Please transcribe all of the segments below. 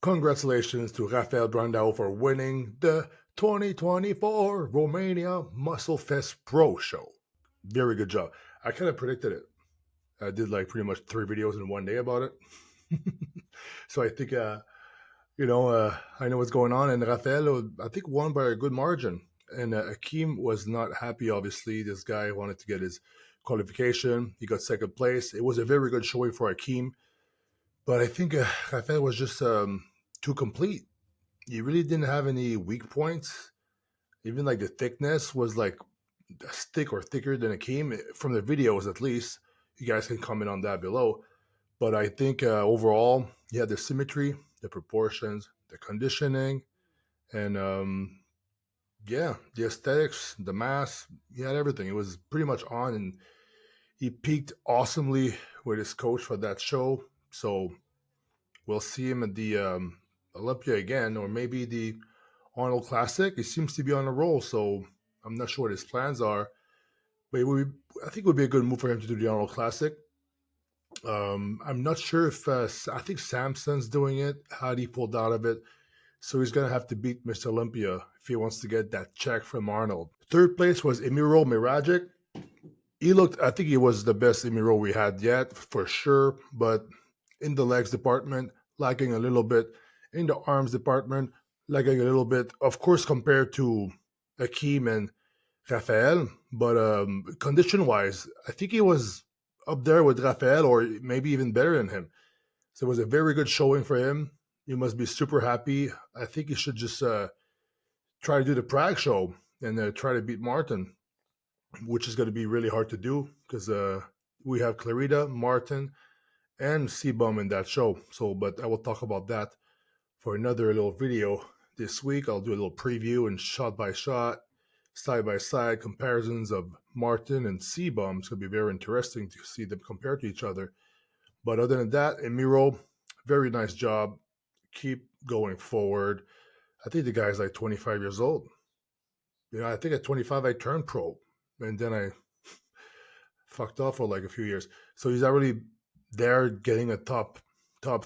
Congratulations to Rafael Brandao for winning the 2024 Romania Muscle Fest Pro show. Very good job. I kind of predicted it. I did like pretty much 3 videos in one day about it. So I think, I know what's going on. And Rafael, I think, won by a good margin. And Akim was not happy, obviously. This guy wanted to get his qualification. He got second place. It was a very good showing for Akim. But I think Rafael was just too complete. He really didn't have any weak points. Even like the thickness was like thick or thicker than it came from the videos, at least. You guys can comment on that below. But I think overall, he had the symmetry, the proportions, the conditioning, and yeah, the aesthetics, the mass. He had everything. It was pretty much on, and he peaked awesomely with his coach for that show. So we'll see him at the Olympia again, or maybe the Arnold Classic. He seems to be on a roll, so I'm not sure what his plans are. But I think it would be a good move for him to do the Arnold Classic. I'm not sure if I think Samson's doing it. How he pulled out of it, so he's gonna have to beat Mr. Olympia if he wants to get that check from Arnold. Third place was Miro Miragic. He looked. I think he was the best Miro we had yet, for sure. But in the legs department, lacking a little bit. In the arms department, lagging a little bit. Of course, compared to Akim and Rafael, but condition wise, I think he was up there with Rafael, or maybe even better than him. So it was a very good showing for him. He must be super happy. I think he should just try to do the Prague show and try to beat Martin, which is going to be really hard to do because we have Clarita, Martin, and Seabum in that show. So, but I will talk about that for another little video this week. I'll do a little preview and shot by shot, side by side comparisons of Martin and Seabum. It's going to be very interesting to see them compare to each other. But other than that, Miro, very nice job. Keep going forward. I think the guy's like 25 years old. I think at 25 I turned pro, and then I fucked off for like a few years. So he's already there, getting a top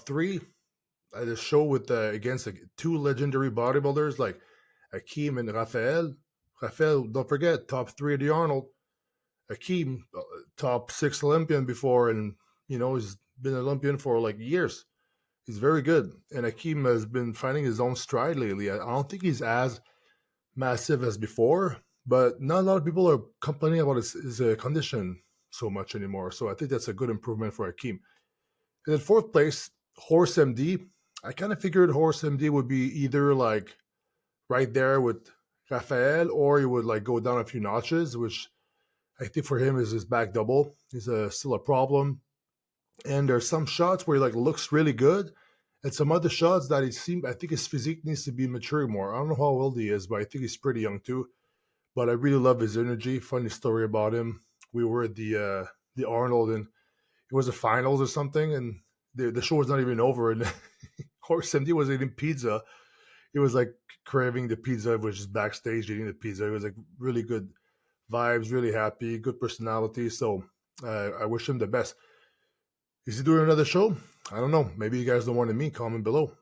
three. I just show with against two legendary bodybuilders like Akim and Rafael. Rafael, don't forget, top three of the Arnold. Akim, top six Olympian before, and he's been Olympian for like years. He's very good, and Akim has been finding his own stride lately. I don't think he's as massive as before, but not a lot of people are complaining about his condition so much anymore. So I think that's a good improvement for Akim. And in fourth place, Horse MD. I kind of figured Horse MD would be either like right there with Rafael, or he would like go down a few notches, which I think for him is his back double is still a problem. And there's some shots where he like looks really good, and some other shots that I think his physique needs to be maturing more. I don't know how old he is, but I think he's pretty young too. But I really love his energy. Funny story about him. We were at the Arnold, and it was the finals or something, and the show was not even over, and Horse MD was eating pizza. He was like craving the pizza. He was just backstage eating the pizza. It was like really good vibes, really happy, good personality. So I wish him the best. Is he doing another show? I don't know. Maybe you guys don't want to meet. Comment below.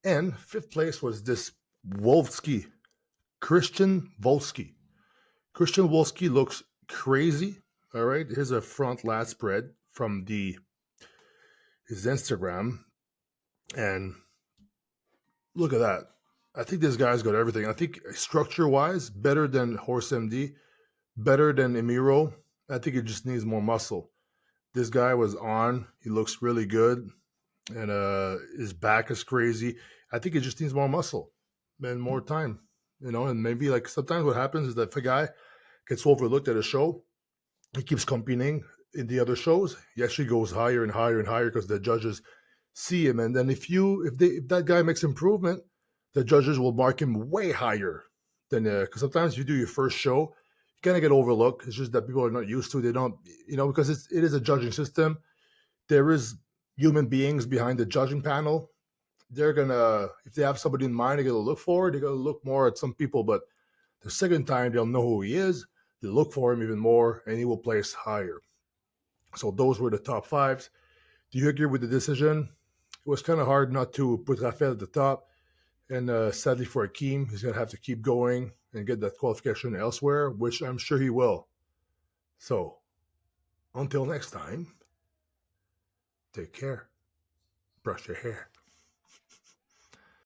And fifth place was this Wolski, Christian Wolski. Christian Wolski looks crazy. All right, here's a front lat spread from his Instagram, and look at that. I think this guy's got everything. I think structure wise, better than Horse MD, better than Emiro. I think it just needs more muscle. This guy was on. He looks really good, and his back is crazy. I think it just needs more muscle and more time. And maybe like sometimes what happens is that if a guy gets overlooked at a show, he keeps competing in the other shows. He actually goes higher and higher and higher because the judges see him. And then if that guy makes improvement, the judges will mark him way higher than because sometimes if you do your first show, you kind of get overlooked. It's just that people are not used to. They don't, because it is a judging system. There is human beings behind the judging panel. They're gonna, if they have somebody in mind, they're gonna look for it. They're gonna look more at some people, but the second time they'll know who he is. They look for him even more, and he will place higher. So those were the top fives. Do you agree with the decision? was kind of hard not to put Rafael at the top. And sadly for Akim, he's going to have to keep going and get that qualification elsewhere, which I'm sure he will. So, until next time, take care. Brush your hair.